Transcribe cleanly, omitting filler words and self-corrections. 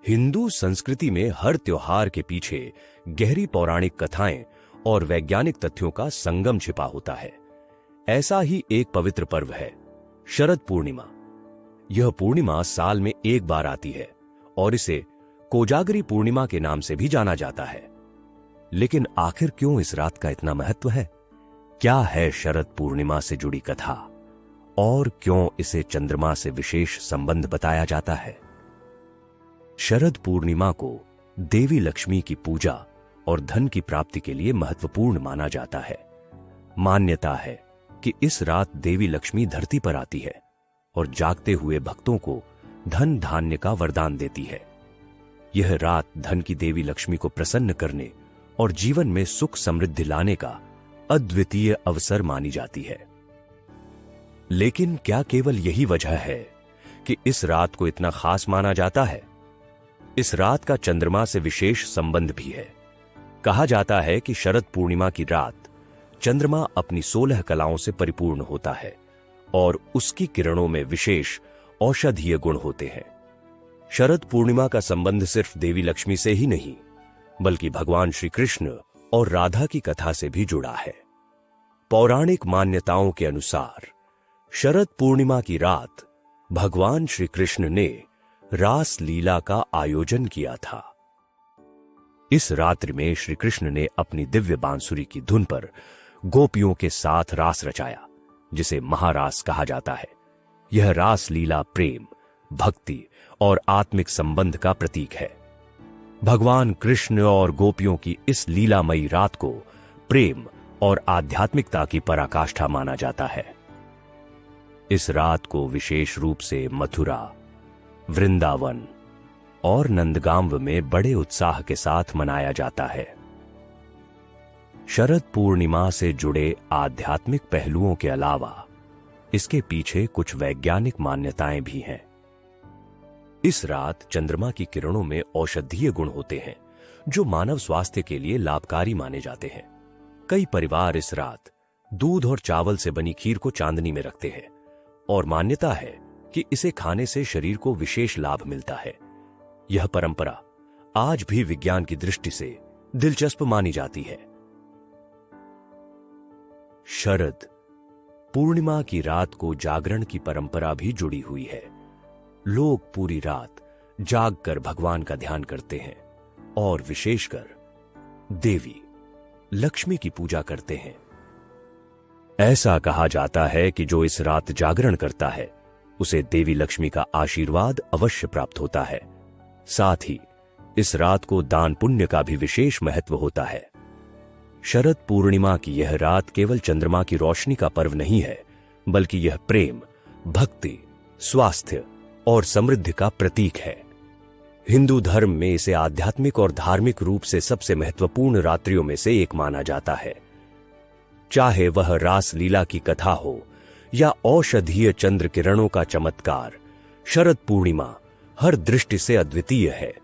हिंदू संस्कृति में हर त्योहार के पीछे गहरी पौराणिक कथाएं और वैज्ञानिक तथ्यों का संगम छिपा होता है। ऐसा ही एक पवित्र पर्व है शरद पूर्णिमा। यह पूर्णिमा साल में एक बार आती है और इसे कोजागरी पूर्णिमा के नाम से भी जाना जाता है। लेकिन आखिर क्यों इस रात का इतना महत्व है? क्या है शरद पूर्णिमा से जुड़ी कथा और क्यों इसे चंद्रमा से विशेष संबंध बताया जाता है? शरद पूर्णिमा को देवी लक्ष्मी की पूजा और धन की प्राप्ति के लिए महत्वपूर्ण माना जाता है। मान्यता है कि इस रात देवी लक्ष्मी धरती पर आती है और जागते हुए भक्तों को धन धान्य का वरदान देती है। यह रात धन की देवी लक्ष्मी को प्रसन्न करने और जीवन में सुख समृद्धि लाने का अद्वितीय अवसर मानी जाती है। लेकिन क्या केवल यही वजह है कि इस रात को इतना खास माना जाता है? इस रात का चंद्रमा से विशेष संबंध भी है। कहा जाता है कि शरद पूर्णिमा की रात चंद्रमा अपनी 16 कलाओं से परिपूर्ण होता है और उसकी किरणों में विशेष औषधीय गुण होते हैं। शरद पूर्णिमा का संबंध सिर्फ देवी लक्ष्मी से ही नहीं, बल्कि भगवान श्री कृष्ण और राधा की कथा से भी जुड़ा है। पौराणिक मान्यताओं के अनुसार शरद पूर्णिमा की रात भगवान श्री कृष्ण ने रास लीला का आयोजन किया था। इस रात्रि में श्री कृष्ण ने अपनी दिव्य बांसुरी की धुन पर गोपियों के साथ रास रचाया, जिसे महारास कहा जाता है। यह रास लीला प्रेम, भक्ति और आत्मिक संबंध का प्रतीक है। भगवान कृष्ण और गोपियों की इस लीलामयी रात को प्रेम और आध्यात्मिकता की पराकाष्ठा माना जाता है। इस रात को विशेष रूप से मथुरा, वृंदावन और नंदगांव में बड़े उत्साह के साथ मनाया जाता है। शरद पूर्णिमा से जुड़े आध्यात्मिक पहलुओं के अलावा इसके पीछे कुछ वैज्ञानिक मान्यताएं भी हैं। इस रात चंद्रमा की किरणों में औषधीय गुण होते हैं, जो मानव स्वास्थ्य के लिए लाभकारी माने जाते हैं। कई परिवार इस रात दूध और चावल से बनी खीर को चांदनी में रखते हैं और मान्यता है कि इसे खाने से शरीर को विशेष लाभ मिलता है। यह परंपरा आज भी विज्ञान की दृष्टि से दिलचस्प मानी जाती है। शरद पूर्णिमा की रात को जागरण की परंपरा भी जुड़ी हुई है। लोग पूरी रात जागकर भगवान का ध्यान करते हैं और विशेषकर देवी लक्ष्मी की पूजा करते हैं। ऐसा कहा जाता है कि जो इस रात जागरण करता है उसे देवी लक्ष्मी का आशीर्वाद अवश्य प्राप्त होता है। साथ ही इस रात को दान पुण्य का भी विशेष महत्व होता है। शरद पूर्णिमा की यह रात केवल चंद्रमा की रोशनी का पर्व नहीं है, बल्कि यह प्रेम, भक्ति, स्वास्थ्य और समृद्धि का प्रतीक है। हिंदू धर्म में इसे आध्यात्मिक और धार्मिक रूप से सबसे महत्वपूर्ण रात्रियों में से एक माना जाता है। चाहे वह रास लीला की कथा हो या औषधीय चंद्र किरणों का चमत्कार, शरद पूर्णिमा हर दृष्टि से अद्वितीय है।